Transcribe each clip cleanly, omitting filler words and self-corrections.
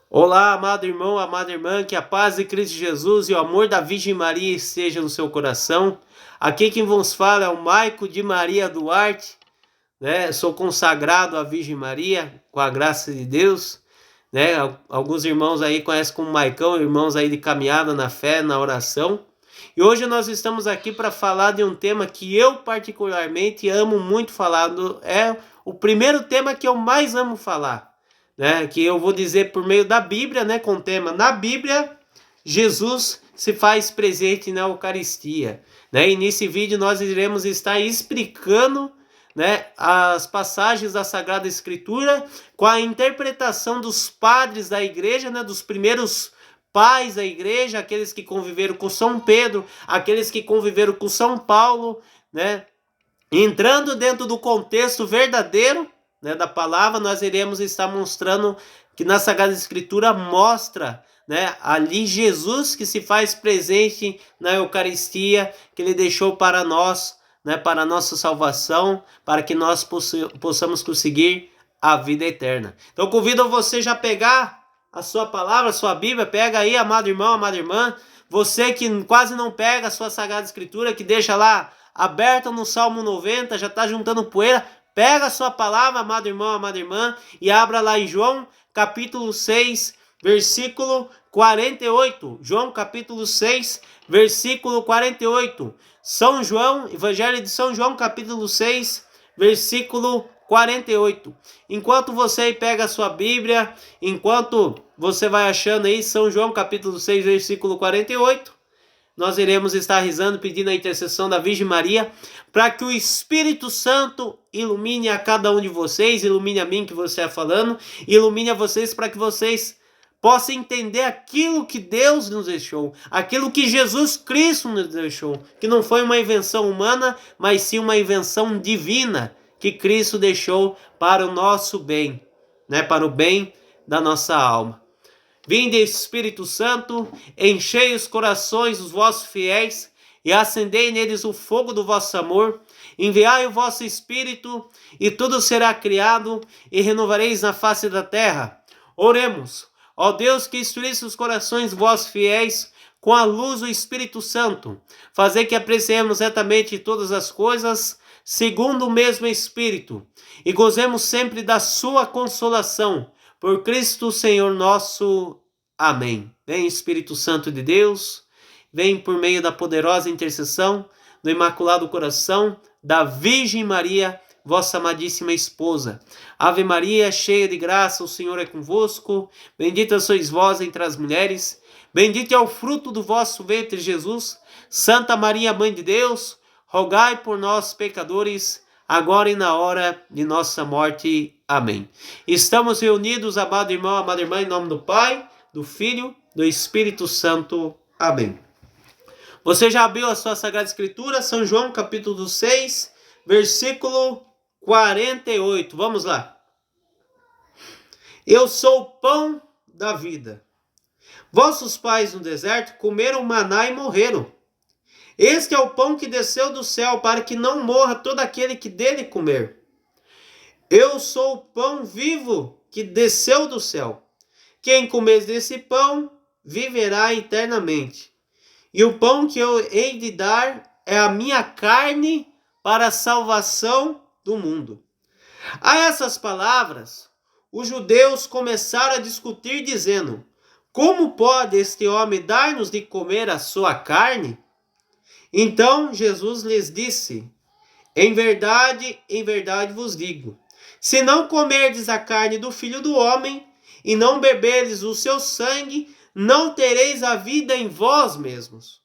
Olá, amado irmão, amada irmã, que a paz de Cristo Jesus e o amor da Virgem Maria esteja no seu coração. Aqui quem vos fala é o Maico de Maria Duarte, né? Sou consagrado à Virgem Maria, com a graça de Deus, né? Alguns irmãos aí conhecem como Maicão, irmãos aí de caminhada na fé, na oração. E hoje nós estamos aqui para falar de um tema que eu particularmente amo muito falar, é o primeiro tema que eu mais amo falar, né? Que eu vou dizer por meio da Bíblia, né? Com o tema na Bíblia, Jesus se faz presente na Eucaristia, né? E nesse vídeo nós iremos estar explicando, né, as passagens da Sagrada Escritura com a interpretação dos padres da igreja, né, dos primeiros pais da igreja, aqueles que conviveram com São Pedro, aqueles que conviveram com São Paulo, né? Entrando dentro do contexto verdadeiro, né, da palavra, nós iremos estar mostrando que na Sagrada Escritura mostra, né, ali Jesus que se faz presente na Eucaristia, que ele deixou para nós, né, para a nossa salvação, para que nós possamos conseguir a vida eterna. Então convido você já a pegar a sua palavra, a sua Bíblia, pega aí, amado irmão, amada irmã, você que quase não pega a sua Sagrada Escritura, que deixa lá aberta no Salmo 90, já está juntando poeira, pega a sua palavra, amado irmão, amada irmã, e abra lá em João, capítulo 6, versículo 48. João, capítulo 6, versículo 48. São João, Evangelho de São João, capítulo 6, versículo 48. Enquanto você aí pega a sua Bíblia, enquanto você vai achando aí São João, capítulo 6, versículo 48, nós iremos estar rezando, pedindo a intercessão da Virgem Maria, para que o Espírito Santo ilumine a cada um de vocês, ilumine a mim que você está falando, ilumine a vocês para que vocês possam entender aquilo que Deus nos deixou, aquilo que Jesus Cristo nos deixou, que não foi uma invenção humana, mas sim uma invenção divina, que Cristo deixou para o nosso bem, né? Para o bem da nossa alma. Vinde, Espírito Santo, enchei os corações dos vossos fiéis e acendei neles o fogo do vosso amor. Enviai o vosso Espírito e tudo será criado e renovareis na face da terra. Oremos. Ó Deus, que instruísse os corações vossos fiéis com a luz do Espírito Santo, fazer que apreciemos retamente todas as coisas segundo o mesmo Espírito e gozemos sempre da sua consolação. Por Cristo Senhor nosso. Amém. Vem Espírito Santo de Deus, vem por meio da poderosa intercessão do Imaculado Coração da Virgem Maria, vossa amadíssima esposa. Ave Maria, cheia de graça, o Senhor é convosco. Bendita sois vós entre as mulheres. Bendito é o fruto do vosso ventre, Jesus. Santa Maria, Mãe de Deus, rogai por nós, pecadores, agora e na hora de nossa morte. Amém. Estamos reunidos, amado irmão, amada irmã, em nome do Pai, do Filho, do Espírito Santo. Amém. Você já abriu a sua Sagrada Escritura, São João, capítulo 6, versículo 48. Vamos lá. Eu sou o pão da vida. Vossos pais no deserto comeram maná e morreram. Este é o pão que desceu do céu, para que não morra todo aquele que dele comer. Eu sou o pão vivo que desceu do céu. Quem comer desse pão viverá eternamente. E o pão que eu hei de dar é a minha carne para a salvação do mundo. A essas palavras, os judeus começaram a discutir, dizendo: como pode este homem dar-nos de comer a sua carne? Então Jesus lhes disse: em verdade vos digo, se não comerdes a carne do Filho do Homem e não beberdes o seu sangue, não tereis a vida em vós mesmos.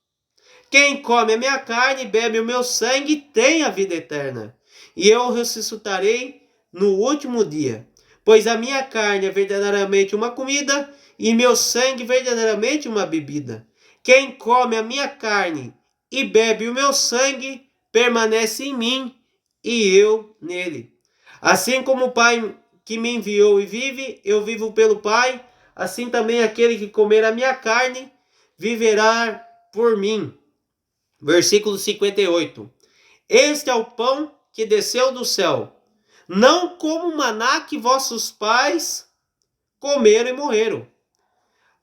Quem come a minha carne e bebe o meu sangue tem a vida eterna, e eu o ressuscitarei no último dia. Pois a minha carne é verdadeiramente uma comida e meu sangue verdadeiramente uma bebida. Quem come a minha carne e bebe o meu sangue permanece em mim e eu nele. Assim como o Pai que me enviou e vive, eu vivo pelo Pai, assim também aquele que comer a minha carne viverá por mim. Versículo 58. Este é o pão que desceu do céu, não como o maná que vossos pais comeram e morreram.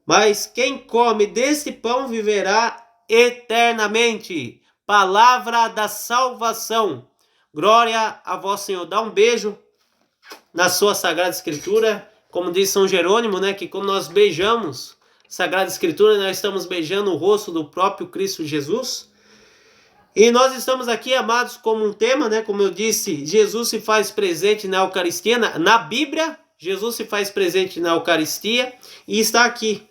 mas quem come desse pão viverá eternamente. Palavra da salvação. Glória a vós, Senhor. Dá um beijo na sua Sagrada Escritura, como diz São Jerônimo, né, que quando nós beijamos Sagrada Escritura, nós estamos beijando o rosto do próprio Cristo Jesus. E nós estamos aqui, amados, como um tema, né, como eu disse, Jesus se faz presente na Eucaristia, na Bíblia, Jesus se faz presente na Eucaristia, e está aqui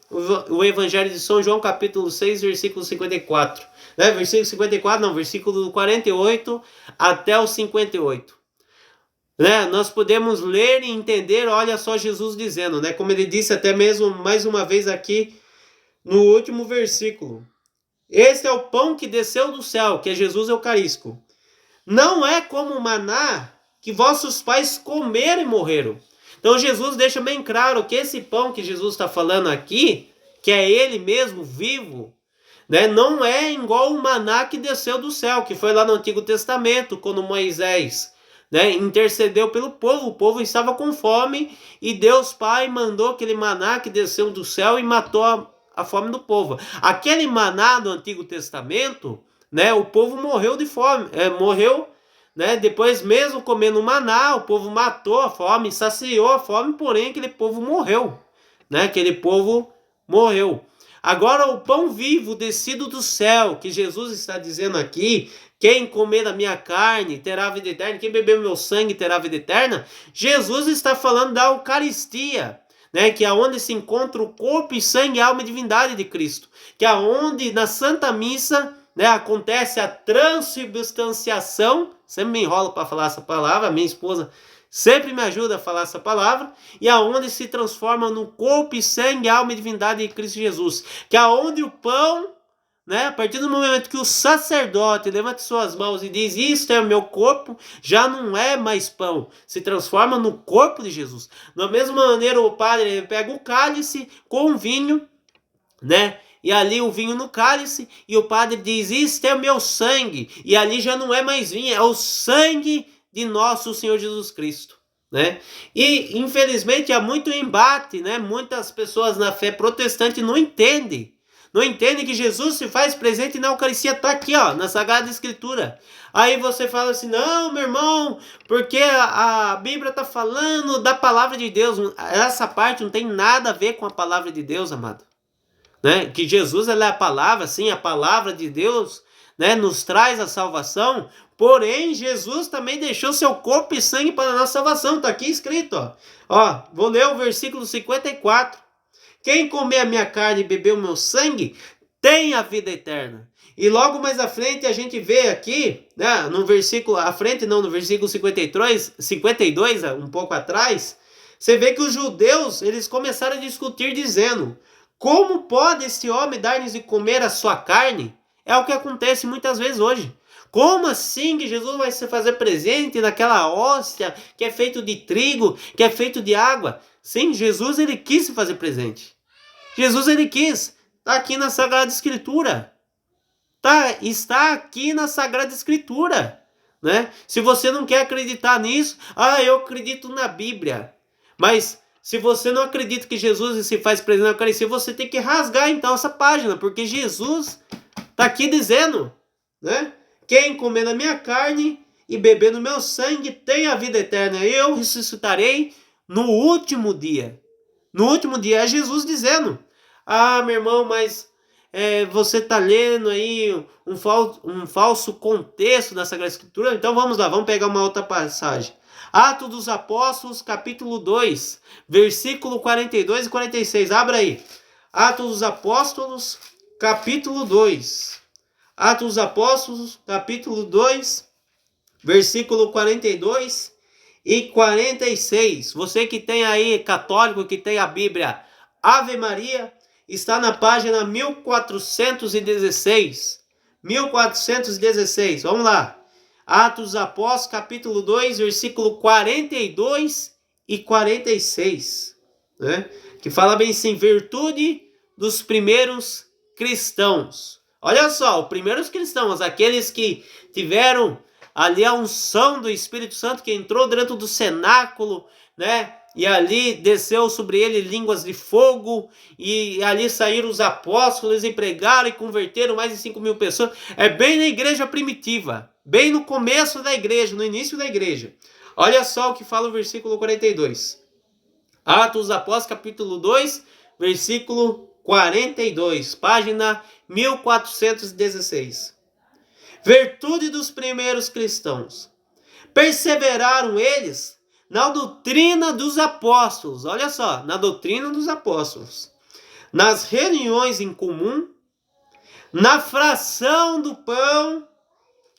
o Evangelho de São João, capítulo 6, versículo 54. Né? Versículo 54, não, versículo 48 até o 58. Né? Nós podemos ler e entender, olha só Jesus dizendo, né? Como ele disse até mesmo mais uma vez aqui no último versículo. Este é o pão que desceu do céu, que é Jesus Eucarístico. Não é como o maná que vossos pais comeram e morreram. Então Jesus deixa bem claro que esse pão que Jesus está falando aqui, que é ele mesmo vivo, né, não é igual o maná que desceu do céu, que foi lá no Antigo Testamento, quando Moisés, né, intercedeu pelo povo. O povo estava com fome e Deus Pai mandou aquele maná que desceu do céu e matou a fome do povo. Aquele maná do Antigo Testamento, né, o povo morreu de fome, morreu, né, depois mesmo comendo maná, o povo matou a fome, saciou a fome, porém aquele povo morreu, né, aquele povo morreu. Agora o pão vivo descido do céu, que Jesus está dizendo aqui, quem comer da minha carne terá vida eterna, quem beber meu sangue terá vida eterna, Jesus está falando da Eucaristia, né, que é onde se encontra o corpo e sangue, alma e divindade de Cristo, que é onde na Santa Missa, né, acontece a transubstanciação. Sempre me enrolo para falar essa palavra, minha esposa sempre me ajuda a falar essa palavra, e aonde se transforma no corpo e sangue, alma e divindade de Cristo Jesus, que é onde o pão, né, a partir do momento que o sacerdote levanta suas mãos e diz, isto é o meu corpo, já não é mais pão, se transforma no corpo de Jesus. Da mesma maneira, o padre pega o cálice com o vinho, né, e ali o vinho no cálice, e o padre diz, isto é o meu sangue, e ali já não é mais vinho, é o sangue de nosso Senhor Jesus Cristo, né? E infelizmente há muito embate, né? Muitas pessoas na fé protestante não entendem que Jesus se faz presente na Eucaristia, tá aqui, ó, na Sagrada Escritura. Aí você fala assim, não, meu irmão, porque a Bíblia tá falando da palavra de Deus. Essa parte não tem nada a ver com a palavra de Deus, amado. Né? Que Jesus, ela é a palavra, sim, a palavra de Deus, né, nos traz a salvação, porém Jesus também deixou seu corpo e sangue para a nossa salvação, está aqui escrito, ó, vou ler o versículo 54, quem comer a minha carne e beber o meu sangue, tem a vida eterna. E logo mais à frente a gente vê aqui, né, no versículo, à frente não, no versículo 52, um pouco atrás, você vê que os judeus, eles começaram a discutir dizendo, como pode esse homem dar-nos de comer a sua carne? É o que acontece muitas vezes hoje. Como assim que Jesus vai se fazer presente naquela hóstia que é feito de trigo, que é feito de água? Sim, Jesus, ele quis se fazer presente. Jesus, ele quis. Está aqui na Sagrada Escritura. Está aqui na Sagrada Escritura. Né? Se você não quer acreditar nisso, eu acredito na Bíblia. Mas se você não acredita que Jesus se faz presente na Eucaristia, você tem que rasgar então essa página, porque Jesus está aqui dizendo, né? Quem comer da minha carne e beber do meu sangue tem a vida eterna. Eu ressuscitarei no último dia. No último dia é Jesus dizendo. Meu irmão, mas você está lendo aí um falso contexto da Sagrada Escritura. Então vamos lá, vamos pegar uma outra passagem. Atos dos Apóstolos, capítulo 2, versículo 42 e 46. Abra aí. Atos dos Apóstolos, capítulo 2. Atos dos Apóstolos, capítulo 2, versículo 42 e 46. Você que tem aí, católico, que tem a Bíblia Ave Maria, está na página 1416. 1416, vamos lá. Atos dos Apóstolos, capítulo 2, versículo 42 e 46. Né? Que fala bem assim, virtude dos primeiros cristãos. Olha só, os primeiros cristãos, aqueles que tiveram ali a unção do Espírito Santo, que entrou dentro do cenáculo, né? e ali desceu sobre ele línguas de fogo, e ali saíram os apóstolos e pregaram e converteram mais de 5.000 pessoas. É bem na igreja primitiva, bem no começo da igreja, no início da igreja. Olha só o que fala o versículo 42. Atos dos Apóstolos, capítulo 2, versículo 42, página 1416. Virtude dos primeiros cristãos. Perseveraram eles na doutrina dos apóstolos, olha só, na doutrina dos apóstolos, nas reuniões em comum, na fração do pão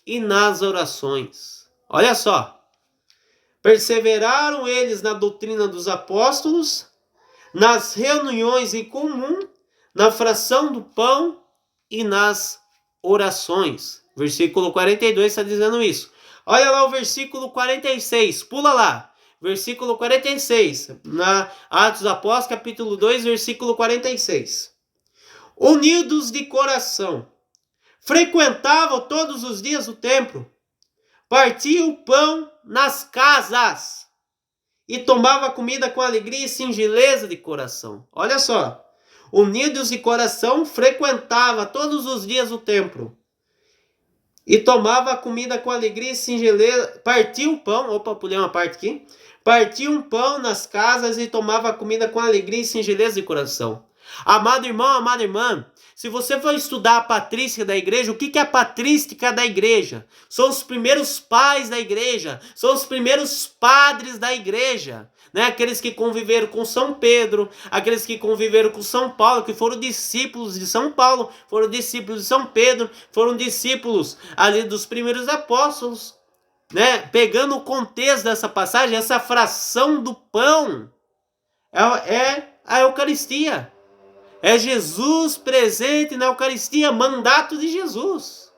e nas orações. Olha só, perseveraram eles na doutrina dos apóstolos, nas reuniões em comum, na fração do pão e nas orações. Versículo 42 está dizendo isso. Olha lá o versículo 46, pula lá. Versículo 46, na Atos dos Apóstolos, capítulo 2, versículo 46. Unidos de coração, frequentavam todos os dias o templo, partiam o pão nas casas e tomava comida com alegria e singeleza de coração. Olha só, unidos de coração, frequentava todos os dias o templo e tomava a comida com alegria e singeleza, partia o pão, pulei uma parte aqui, partia um pão nas casas e tomava a comida com alegria e singeleza de coração. Amado irmão, amada irmã, se você for estudar a patrística da igreja, o que é a patrística da igreja? São os primeiros pais da igreja, são os primeiros padres da igreja, né? Aqueles que conviveram com São Pedro, aqueles que conviveram com São Paulo, que foram discípulos de São Paulo, foram discípulos de São Pedro, foram discípulos ali dos primeiros apóstolos, né? Pegando o contexto dessa passagem, essa fração do pão é a Eucaristia. É Jesus presente na Eucaristia, mandato de Jesus.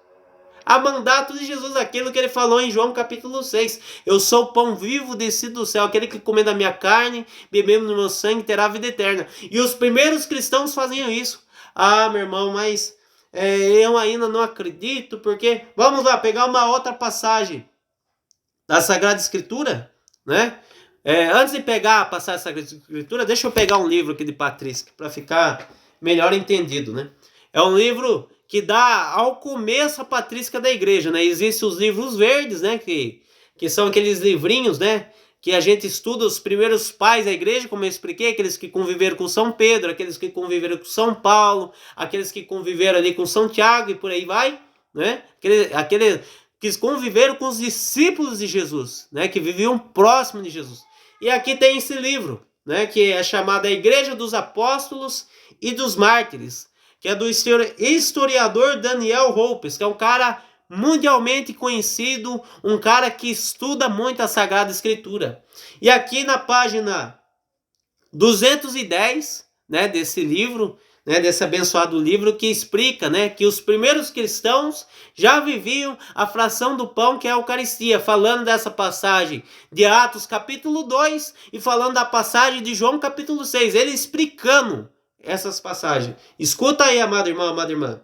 A mandato de Jesus, aquilo que ele falou em João capítulo 6. Eu sou o pão vivo descido do céu, aquele que come da minha carne, bebendo do meu sangue, terá vida eterna. E os primeiros cristãos faziam isso. Ah, meu irmão, mas eu ainda não acredito, porque... Vamos lá, pegar uma outra passagem da Sagrada Escritura, né? Antes de pegar a passagem da Sagrada Escritura, deixa eu pegar um livro aqui de patrística, para ficar melhor entendido, né? É um livro que dá ao começo a patrística da igreja, né? Existem os livros verdes, né? Que são aqueles livrinhos, né? Que a gente estuda os primeiros pais da igreja, como eu expliquei, aqueles que conviveram com São Pedro, aqueles que conviveram com São Paulo, aqueles que conviveram ali com São Tiago e por aí vai, né? Aqueles que conviveram com os discípulos de Jesus, né? Que viviam próximo de Jesus. E aqui tem esse livro, né? Que é chamado A Igreja dos Apóstolos e dos Mártires, que é do historiador Daniel Hopes, que é um cara mundialmente conhecido, um cara que estuda muito a Sagrada Escritura. E aqui na página 210, né, desse livro, né, desse abençoado livro, que explica, né, que os primeiros cristãos já viviam a fração do pão, que é a Eucaristia, falando dessa passagem de Atos capítulo 2 e falando da passagem de João capítulo 6, ele explicando essas passagens. Escuta aí, amado irmão, amada irmã.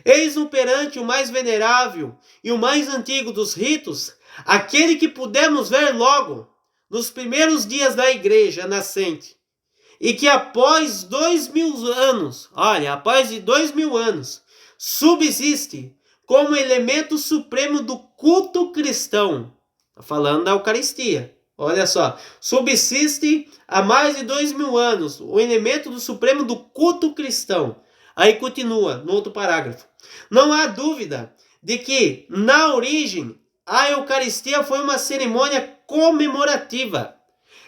Eis-no perante o mais venerável e o mais antigo dos ritos, aquele que pudemos ver logo nos primeiros dias da igreja nascente, e que após 2000 anos, após de 2000 anos, subsiste como elemento supremo do culto cristão. Está falando da Eucaristia. Olha só, subsiste há mais de 2000 anos o elemento do supremo do culto cristão. Aí continua no outro parágrafo. Não há dúvida de que, na origem, a Eucaristia foi uma cerimônia comemorativa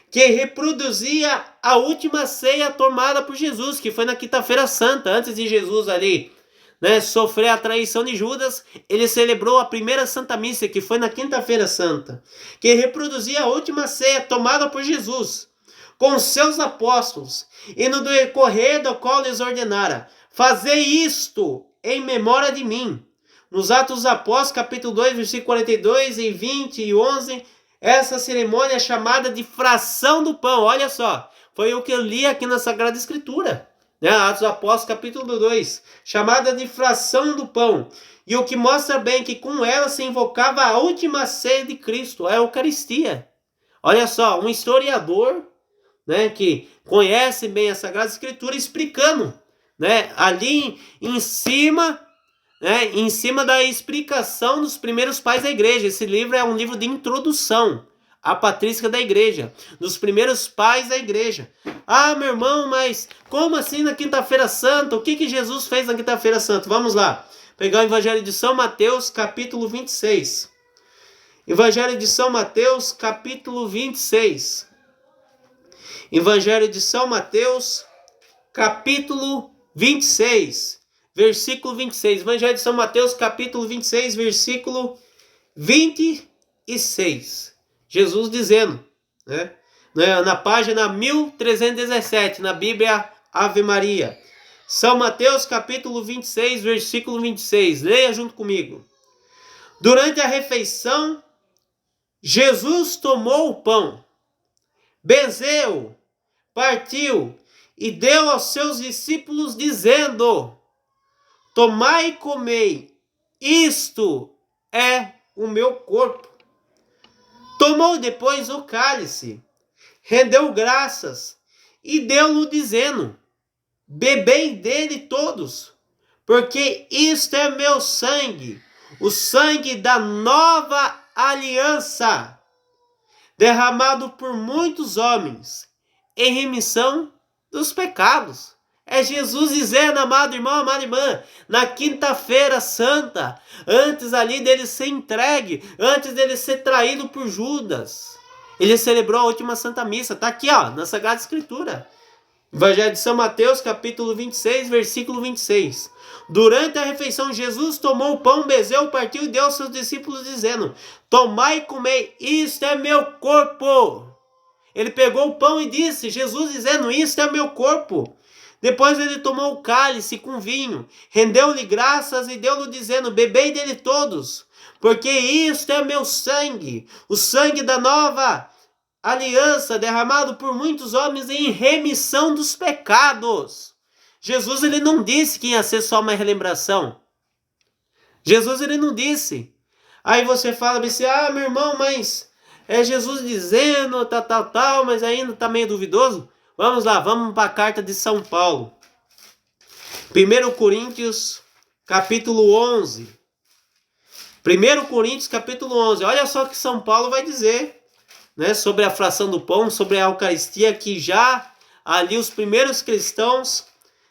que reproduzia a última ceia tomada por Jesus, que foi na Quinta-feira Santa, antes de Jesus ali, né, sofrer a traição de Judas. Ele celebrou a primeira Santa Missa, que foi na Quinta-feira Santa, que reproduzia a última ceia tomada por Jesus com seus apóstolos, e no decorrer do qual lhes ordenara: fazei isto em memória de mim. Nos Atos dos Apóstolos, capítulo 2, versículo 42 e 20 e 11, essa cerimônia é chamada de fração do pão. Olha só, foi o que eu li aqui na Sagrada Escritura, né? Atos dos Apóstolos, capítulo 2, chamada de fração do pão. E o que mostra bem que com ela se invocava a última ceia de Cristo, a Eucaristia. Olha só, um historiador, né, que conhecem bem a Sagrada Escritura, explicando, né, ali em cima, né, em cima da explicação dos primeiros pais da igreja. Esse livro é um livro de introdução à patrística da igreja, dos primeiros pais da igreja. Ah, meu irmão, mas como assim na Quinta-feira Santa? O que Jesus fez na Quinta-feira Santa? Vamos lá, pegar o Evangelho de São Mateus, capítulo 26. Evangelho de São Mateus, capítulo 26. Evangelho de São Mateus, capítulo 26, versículo 26. Evangelho de São Mateus, capítulo 26, versículo 26. Jesus dizendo, né, na página 1317, na Bíblia Ave Maria. São Mateus, capítulo 26, versículo 26. Leia junto comigo. Durante a refeição, Jesus tomou o pão, benzeu, partiu e deu aos seus discípulos, dizendo: tomai e comei, isto é o meu corpo. Tomou depois o cálice, rendeu graças e deu-lhe, dizendo: bebei dele todos, porque isto é meu sangue, o sangue da nova aliança, derramado por muitos homens em remissão dos pecados. É Jesus dizendo, amado irmão, amada irmã, na Quinta-feira Santa, antes ali dele ser entregue, antes dele ser traído por Judas, ele celebrou a última Santa Missa. Está aqui, ó, na Sagrada Escritura. Evangelho de São Mateus, capítulo 26, versículo 26. Durante a refeição, Jesus tomou o pão, benzeu, partiu e deu aos seus discípulos, dizendo: tomai e comei, isto é meu corpo. Ele pegou o pão e disse, Jesus dizendo: isto é meu corpo. Depois ele tomou o cálice com vinho, rendeu-lhe graças e deu-lhe, dizendo: bebei dele todos, porque isto é meu sangue, o sangue da nova aliança, derramado por muitos homens em remissão dos pecados. Jesus, ele não disse que ia ser só uma relembração. Jesus, ele não disse. Aí você fala assim: ah, meu irmão, mas é Jesus dizendo tal, mas ainda está meio duvidoso. Vamos lá, vamos para a carta de São Paulo. 1 Coríntios, capítulo 11. 1 Coríntios, capítulo 11. Olha só o que São Paulo vai dizer, né, sobre a fração do pão, sobre a Eucaristia, que já ali os primeiros cristãos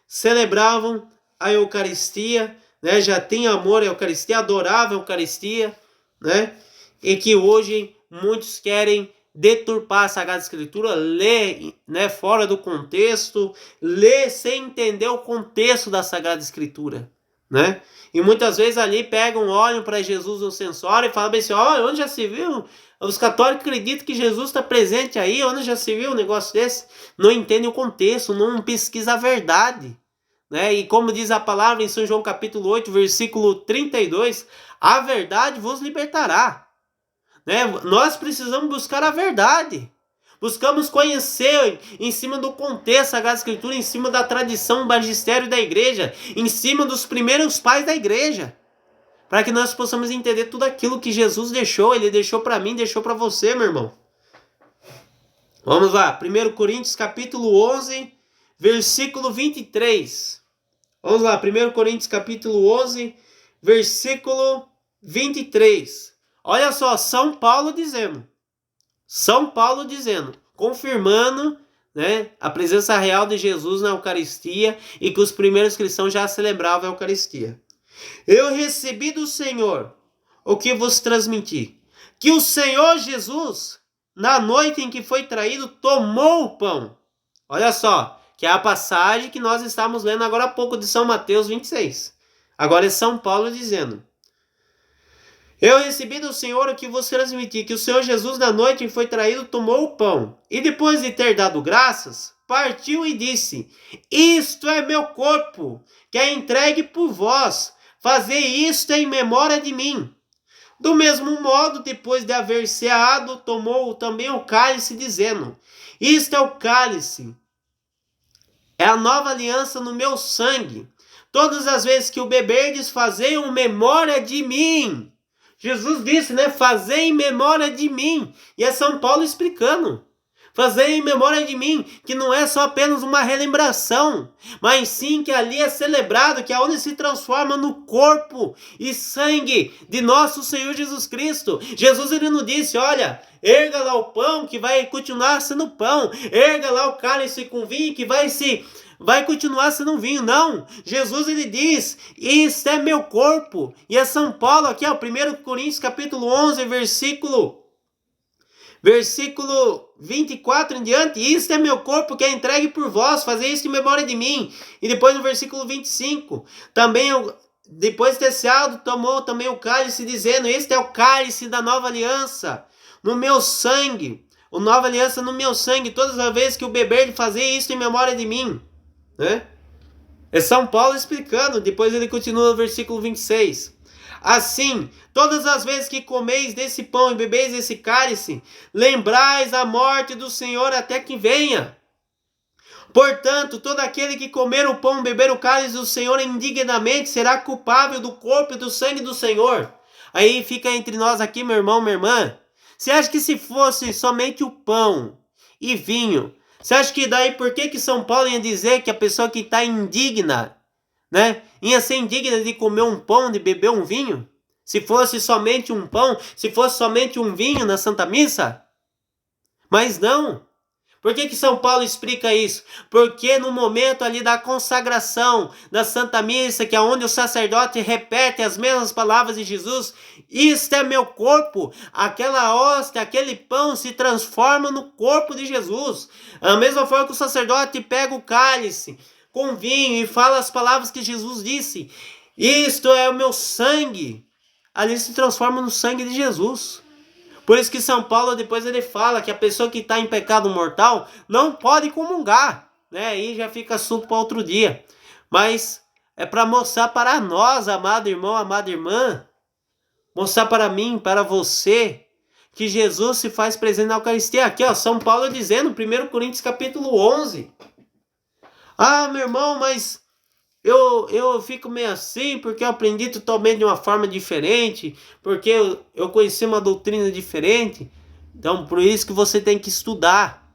celebravam a Eucaristia, né, já tinham amor à Eucaristia, adoravam a Eucaristia, né, e que hoje muitos querem deturpar a Sagrada Escritura, ler, né, fora do contexto, ler sem entender o contexto da Sagrada Escritura, né? E muitas vezes ali pegam, olham para Jesus no censório e falam assim: ó, onde já se viu? Os católicos acreditam que Jesus está presente aí, onde já se viu um negócio desse? Não entendem o contexto, não pesquisa a verdade, né? E como diz a palavra em São João capítulo 8, versículo 32, a verdade vos libertará. Né? Nós precisamos buscar a verdade. Buscamos conhecer em cima do contexto da Sagrada Escritura, em cima da tradição, do magistério da igreja, em cima dos primeiros pais da igreja, para que nós possamos entender tudo aquilo que Jesus deixou. Ele deixou para mim, deixou para você, meu irmão. Vamos lá, 1 Coríntios capítulo 11, versículo 23. Vamos lá, 1 Coríntios capítulo 11, versículo 23. Olha só, São Paulo dizendo, confirmando, né, a presença real de Jesus na Eucaristia e que os primeiros cristãos já celebravam a Eucaristia. Eu recebi do Senhor o que vos transmiti, que o Senhor Jesus, na noite em que foi traído, tomou o pão. Olha só, que é a passagem que nós estamos lendo agora há pouco de São Mateus 26. Agora é São Paulo dizendo: eu recebi do Senhor o que vos transmiti, que o Senhor Jesus, na noite em que foi traído, tomou o pão, e depois de ter dado graças, partiu e disse: isto é meu corpo, que é entregue por vós, fazei isto em memória de mim. Do mesmo modo, depois de haver ceado, tomou também o cálice, dizendo: isto é o cálice, é a nova aliança no meu sangue. Todas as vezes que o beberdes, fazei em memória de mim. Jesus disse, né? Fazei em memória de mim. E é São Paulo explicando. Fazei em memória de mim, que não é só apenas uma relembração, mas sim que ali é celebrado, que é onde se transforma no corpo e sangue de nosso Senhor Jesus Cristo. Jesus, ele não disse, olha, erga lá o pão que vai continuar sendo pão, erga lá o cálice com vinho que vai continuar sendo vinho. Não, Jesus, ele diz, isso é meu corpo. E é São Paulo aqui, ó, 1 Coríntios capítulo 11, versículo 24 em diante, isto é meu corpo que é entregue por vós, fazei isso em memória de mim. E depois no versículo 25, também depois de ter ceado, tomou também o cálice, dizendo, este é o cálice da nova aliança, no meu sangue, a nova aliança no meu sangue, todas as vezes que o beber, fazei isso em memória de mim. Né? É São Paulo explicando, depois ele continua no versículo 26. Assim, todas as vezes que comeis desse pão e bebeis desse cálice, lembrais a morte do Senhor até que venha. Portanto, todo aquele que comer o pão e beber o cálice do Senhor indignamente será culpável do corpo e do sangue do Senhor. Aí fica entre nós aqui, meu irmão, minha irmã. Você acha que se fosse somente o pão e vinho, você acha que daí por que São Paulo ia dizer que a pessoa que está indigna, né, ia ser indigna de comer um pão, de beber um vinho? Se fosse somente um pão, se fosse somente um vinho na Santa Missa? Mas não. Por que São Paulo explica isso? Porque no momento ali da consagração da Santa Missa, que é onde o sacerdote repete as mesmas palavras de Jesus, isto é meu corpo, aquela hóstia, aquele pão se transforma no corpo de Jesus. A mesma forma que o sacerdote pega o cálice com vinho e fala as palavras que Jesus disse, isto é o meu sangue, ali se transforma no sangue de Jesus. Por isso que São Paulo depois ele fala que a pessoa que está em pecado mortal não pode comungar, né? Aí já fica assunto para outro dia. Mas é para mostrar para nós, amado irmão, amada irmã, mostrar para mim, para você, que Jesus se faz presente na Eucaristia. Aqui, ó, São Paulo dizendo, 1 Coríntios capítulo 11. Ah, meu irmão, mas eu fico meio assim porque eu aprendi totalmente de uma forma diferente, porque eu conheci uma doutrina diferente. Então, por isso que você tem que estudar.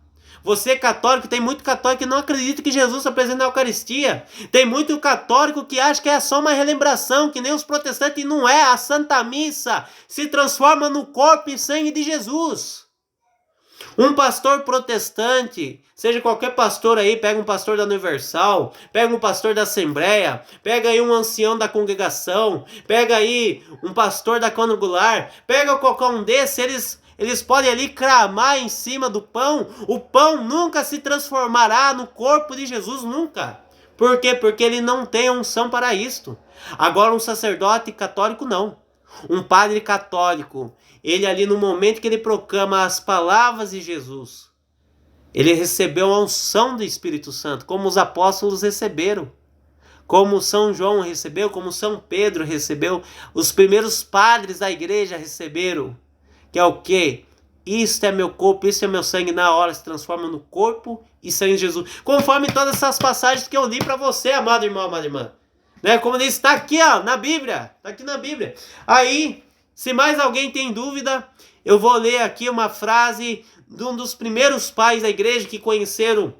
Você católico, tem muito católico que não acredita que Jesus se apresenta na Eucaristia. Tem muito católico que acha que é só uma relembração, que nem os protestantes, e não é. A Santa Missa se transforma no corpo e sangue de Jesus. Um pastor protestante, seja qualquer pastor aí, pega um pastor da Universal, pega um pastor da Assembleia, pega aí um ancião da congregação, pega aí um pastor da quadrangular, pega qualquer um desses, eles podem ali cramar em cima do pão, o pão nunca se transformará no corpo de Jesus, nunca. Por quê? Porque ele não tem unção para isto. Agora um sacerdote católico não. Um padre católico, ele ali no momento que ele proclama as palavras de Jesus, ele recebeu a unção do Espírito Santo, como os apóstolos receberam, como São João recebeu, como São Pedro recebeu, os primeiros padres da igreja receberam, que é o quê? Isto é meu corpo, isso é meu sangue, na hora se transforma no corpo e sangue de Jesus, conforme todas essas passagens que eu li para você, amado irmão, amada irmã. Né? Como diz, está aqui, ó, na Bíblia. Está aqui na Bíblia. Aí, se mais alguém tem dúvida, eu vou ler aqui uma frase de um dos primeiros pais da igreja que conheceram,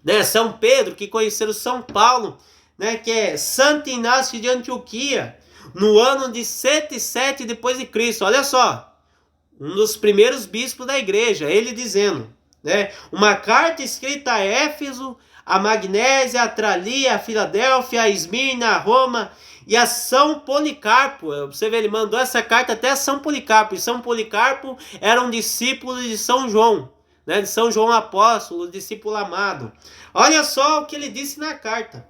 né, São Pedro, que conheceram São Paulo, né, que é Santo Inácio de Antioquia, no ano de 107 depois de Cristo. Olha só, um dos primeiros bispos da igreja, ele dizendo, né, uma carta escrita a Éfeso, a Magnésia, a Tralia, a Filadélfia, a Esmirna, a Roma e a São Policarpo. Você vê, ele mandou essa carta até a São Policarpo. E São Policarpo era um discípulo de São João, né? De São João Apóstolo, discípulo amado. Olha só o que ele disse na carta.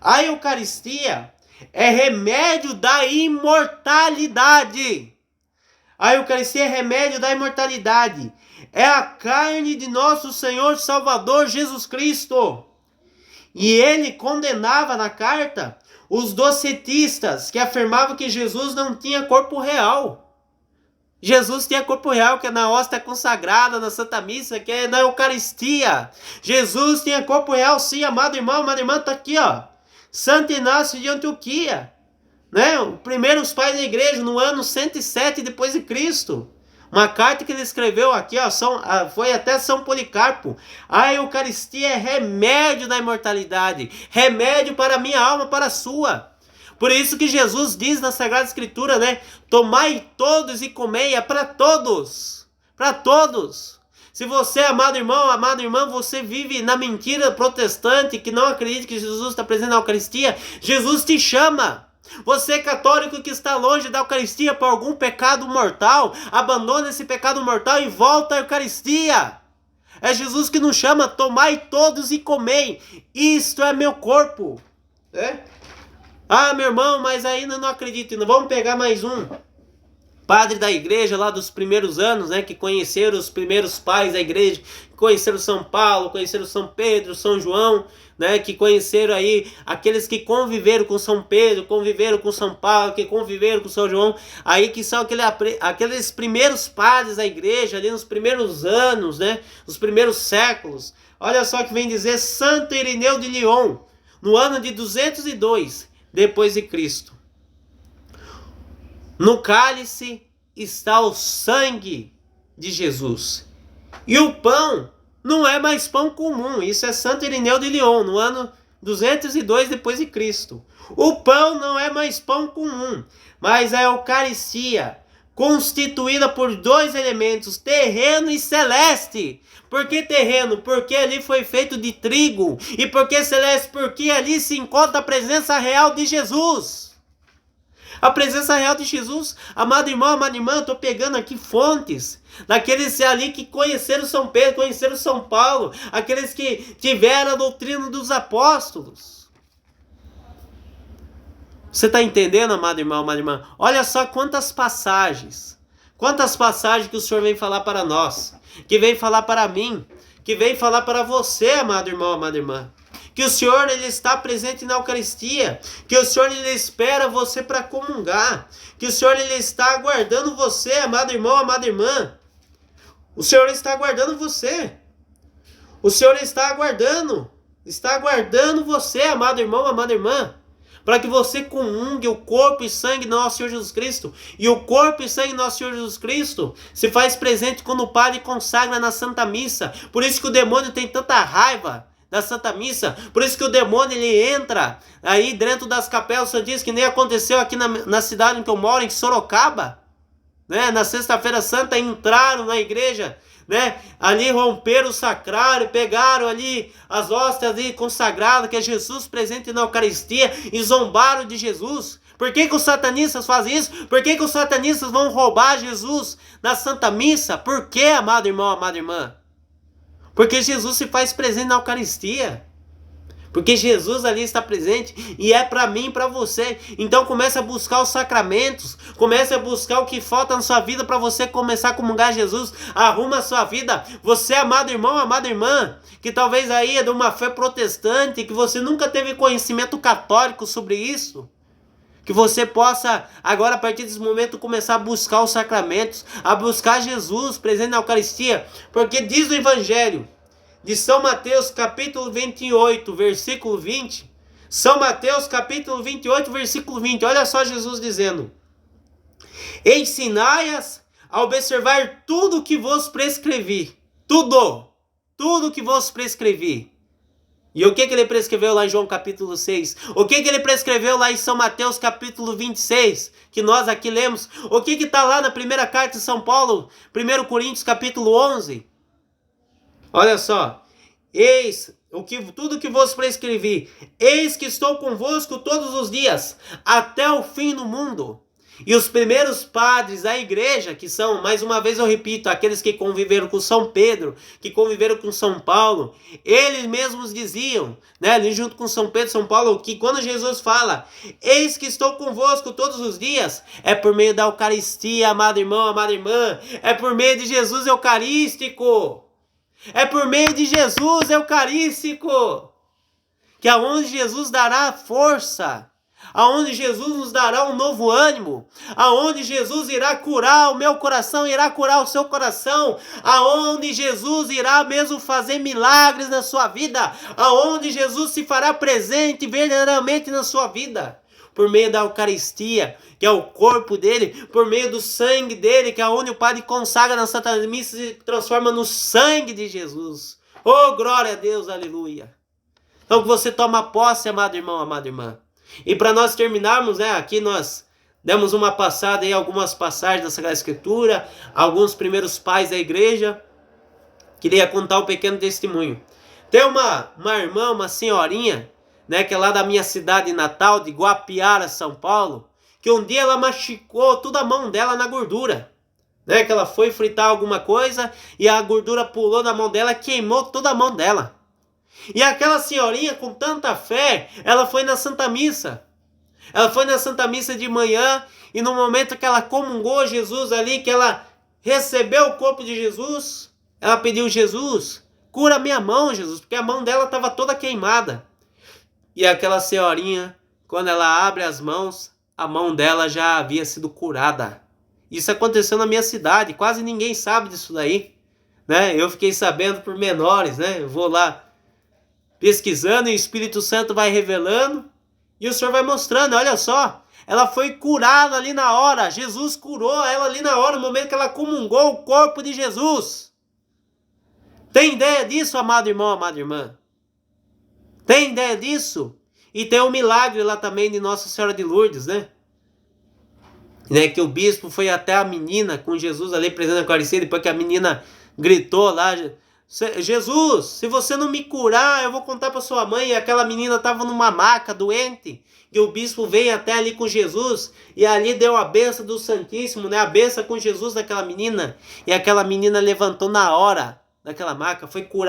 A Eucaristia é remédio da imortalidade. A Eucaristia é remédio da imortalidade. É a carne de nosso Senhor Salvador Jesus Cristo. E ele condenava na carta os docetistas que afirmavam que Jesus não tinha corpo real. Jesus tinha corpo real, que é na hóstia consagrada, na Santa Missa, que é na Eucaristia. Jesus tinha corpo real, sim, amado irmão, amada irmã, está aqui, ó. Santo Inácio de Antioquia, né? Os primeiros pais da igreja, no ano 107 depois de Cristo. Uma carta que ele escreveu aqui, ó, foi até São Policarpo. A Eucaristia é remédio da imortalidade, remédio para a minha alma, para a sua. Por isso que Jesus diz na Sagrada Escritura, né? Tomai todos e comei, é para todos. Para todos. Se você, amado irmão, amada irmã, você vive na mentira protestante, que não acredita que Jesus está presente na Eucaristia, Jesus te chama. Você católico que está longe da Eucaristia por algum pecado mortal, abandona esse pecado mortal e volta à Eucaristia. É Jesus que nos chama, tomai todos e comei. Isto é meu corpo. Ah, meu irmão, mas ainda não acredito. Vamos pegar mais um. Padre da igreja lá dos primeiros anos, né, que conheceram os primeiros pais da igreja, que conheceram São Paulo, conheceram São Pedro, São João, né, que conheceram aí aqueles que conviveram com São Pedro, conviveram com São Paulo, que conviveram com São João, aí que são aqueles primeiros padres da igreja, ali nos primeiros anos, né, nos primeiros séculos. Olha só que vem dizer Santo Irineu de Lyon, no ano de 202 depois de Cristo. No cálice está o sangue de Jesus. E o pão não é mais pão comum. Isso é Santo Irineu de Lyon, no ano 202 depois de Cristo. O pão não é mais pão comum, mas a Eucaristia, constituída por dois elementos, terreno e celeste. Por que terreno? Porque ali foi feito de trigo. E por que celeste? Porque ali se encontra a presença real de Jesus. A presença real de Jesus. Amado irmão, amada irmã, eu estou pegando aqui fontes daqueles ali que conheceram São Pedro, conheceram São Paulo, aqueles que tiveram a doutrina dos apóstolos. Você está entendendo, amado irmão, amada irmã? Olha só quantas passagens que o Senhor vem falar para nós, que vem falar para mim, que vem falar para você, amado irmão, amada irmã. Que o Senhor, ele está presente na Eucaristia, que o Senhor, ele espera você para comungar, que o Senhor, ele está aguardando você, amado irmão, amada irmã. O Senhor está aguardando você. O Senhor está aguardando você, amado irmão, amada irmã, para que você comungue o corpo e sangue do nosso Senhor Jesus Cristo. E o corpo e sangue do nosso Senhor Jesus Cristo se faz presente quando o Padre consagra na Santa Missa. Por isso que o demônio tem tanta raiva da Santa Missa, por isso que o demônio ele entra aí dentro das capelas santíssimas, que nem aconteceu aqui na cidade em que eu moro, em Sorocaba, né? Na sexta-feira santa entraram na igreja, né? Ali romperam o sacrário, pegaram ali as hóstias ali consagradas, que é Jesus presente na Eucaristia, e zombaram de Jesus. Por que os satanistas fazem isso? Por que os satanistas vão roubar Jesus na Santa Missa? Por que, amado irmão, amada irmã? Porque Jesus se faz presente na Eucaristia. Porque Jesus ali está presente e é para mim e para você. Então comece a buscar os sacramentos. Comece a buscar o que falta na sua vida para você começar a comungar Jesus. Arruma a sua vida. Você, amado irmão, amada irmã, que talvez aí é de uma fé protestante, que você nunca teve conhecimento católico sobre isso. Que você possa, agora a partir desse momento, começar a buscar os sacramentos, a buscar Jesus presente na Eucaristia, porque diz o Evangelho de São Mateus, capítulo 28, versículo 20, São Mateus, capítulo 28, versículo 20, olha só Jesus dizendo: ensinai-as a observar tudo o que vos prescrevi, tudo que vos prescrevi. E o que ele prescreveu lá em João capítulo 6? O que ele prescreveu lá em São Mateus capítulo 26? Que nós aqui lemos. O que está lá na primeira carta de São Paulo? 1 Coríntios capítulo 11. Olha só. Eis tudo que vos prescrevi. Eis que estou convosco todos os dias, até o fim do mundo. E os primeiros padres da igreja, que são, mais uma vez eu repito, aqueles que conviveram com São Pedro, que conviveram com São Paulo, eles mesmos diziam, né, ali junto com São Pedro e São Paulo, que quando Jesus fala, eis que estou convosco todos os dias, é por meio da Eucaristia, amado irmão, amada irmã, é por meio de Jesus Eucarístico, é por meio de Jesus Eucarístico, que é onde Jesus dará força, aonde Jesus nos dará um novo ânimo, aonde Jesus irá curar o meu coração, irá curar o seu coração, aonde Jesus irá mesmo fazer milagres na sua vida, aonde Jesus se fará presente verdadeiramente na sua vida. por meio da Eucaristia, que é o corpo dele, por meio do sangue dele, que é onde o Padre consagra na Santa Missa e se transforma no sangue de Jesus. Oh, glória a Deus, aleluia. Então que você toma posse, amado irmão, amada irmã. E para nós terminarmos, né, aqui nós demos uma passada em algumas passagens da Sagrada Escritura, alguns primeiros pais da igreja. Queria contar um pequeno testemunho. Tem uma irmã, uma senhorinha, né, que é lá da minha cidade natal, de Guapiara, São Paulo, que um dia ela machucou toda a mão dela na gordura. Né, que ela foi fritar alguma coisa e a gordura pulou na mão dela, queimou toda a mão dela. E aquela senhorinha, com tanta fé, ela foi na Santa Missa. Ela foi na Santa Missa de manhã e no momento que ela comungou Jesus ali, que ela recebeu o corpo de Jesus, ela pediu: Jesus, cura minha mão, Jesus, porque a mão dela estava toda queimada. E aquela senhorinha, quando ela abre as mãos, a mão dela já havia sido curada. Isso aconteceu na minha cidade, quase ninguém sabe disso daí, né? Eu fiquei sabendo por menores, né? Eu vou lá pesquisando e o Espírito Santo vai revelando e o Senhor vai mostrando. Olha só, ela foi curada ali na hora. Jesus curou ela ali na hora, no momento que ela comungou o corpo de Jesus. Tem ideia disso, amado irmão, amada irmã? Tem ideia disso? E tem um milagre lá também de Nossa Senhora de Lourdes, né? Que o bispo foi até a menina com Jesus ali presente na Eucaristia, depois que a menina gritou lá: Jesus, se você não me curar, eu vou contar para sua mãe. E aquela menina estava numa maca, doente, e o bispo veio até ali com Jesus, e ali deu a bênção do Santíssimo, né? A bênção com Jesus daquela menina, e aquela menina levantou na hora daquela maca, foi curada.